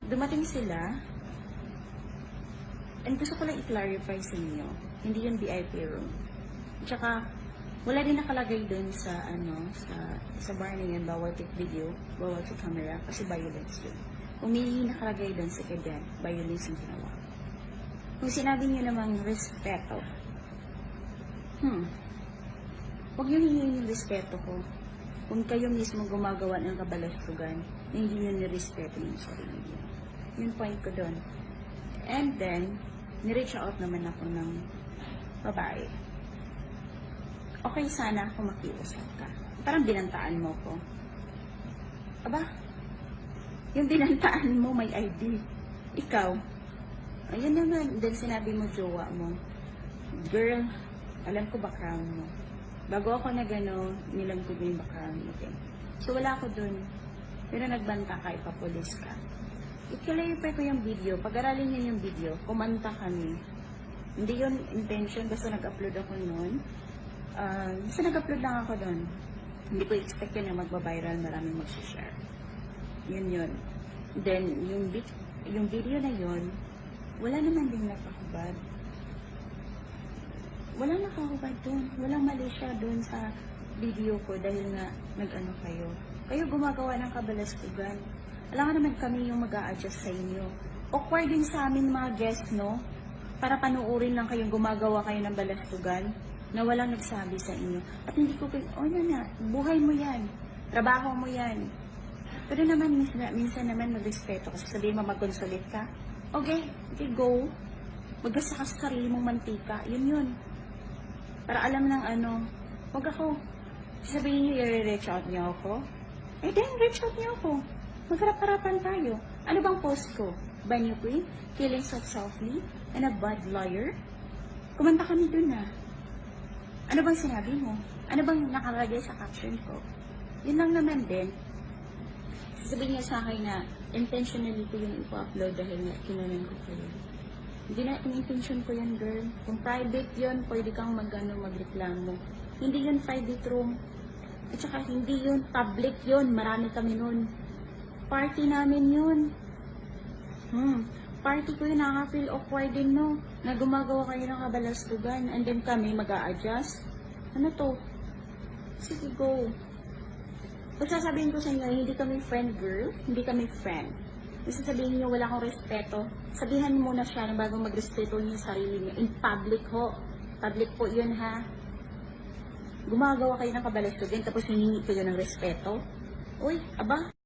dumating sila, and gusto ko lang i-clarify sa inyo, hindi yun VIP room. Tsaka, wala din nakalagay dun sa, sa bar na yan, bawal take video, bawal sa camera, kasi violence yun. Kung may nakalagay dun sa cadet, violence yung ginawa. Kung sinabi niyo namang respeto, huwag niyo hingin yung respeto ko. Kung kayo mismo gumagawa ng kabalastugan, hindi niyo nirespeto yung sarili niyo. Yung point ko doon. And then, ni-reach out naman ako ng babae. Okay sana kung makiusap ka. Parang binantaan mo ko. Aba, yung binantaan mo may ID. Ikaw, ayun naman, then sinabi mo jowa mo, girl, alam ko background mo. Bago ako na gano'n, nilam ko yung background mo. Okay? So wala ako dun. Pero nagbanta ka, ipapulis ka. I-clarify ko yung video. Pag-aralin niyo yung video, kumanta kami. Hindi yun intention, basta nag-upload ako noon. Basta nag-upload lang ako doon. Hindi ko expect yun na magbabiral, maraming mag-share. Yun. Then, yung video na yun, wala naman din nakakubad. Wala nakakubad doon. Walang mali siya doon sa video ko dahil nga nag-ano kayo. Kayo gumagawa ng kabalastugan. Alam nga naman kami yung mag-a-adjust sa inyo. Awkward din sa amin mga guests, no? Para panuorin lang kayong gumagawa kayo ng balastugan na walang nagsabi sa inyo. At hindi ko kayo, buhay mo yan. Trabaho mo yan. Pero naman, minsan naman magrespeto kasi sabihin mo mag-consolate ka. Okay, go. Maggasa ka sa sarili mong mantika. Yun. Para alam ng huwag ako. Sabihin niyo, i-reach out niyo ako. Then, reach out niyo ako. Magharap-harapan tayo. Ano bang post ko? Banyo Queen, killing softly, and a bad liar? Kumanta kami dun Ano bang sinabi mo? Ano bang nakalagay sa caption ko? Yun lang naman din. Sasabihin niya sa akin na intentionally ko yung ipo-upload dahil nga kinunan ko kayo. Hindi na in-intention ko yan, girl. Kung private yun, pwede kang magreklamo. Hindi yun private room. At saka hindi yun public yun. Marami kami nun. Party namin yun. Party ko yun, nakaka-feel awkward din, no? Na gumagawa kayo ng kabalastugan, and then kami mag-a-adjust. Ano to? Sige, go. Basta sabihin ko sa inyo, hindi kami friend, girl. Hindi kami friend. Basta sabihin niyo, wala akong respeto. Sabihan mo muna siya na bago magrespeto niyo sa sarili niyo. In public ho. Public po yun, ha? Gumagawa kayo ng kabalastugan, tapos hiningi kayo ng respeto. Uy, aba.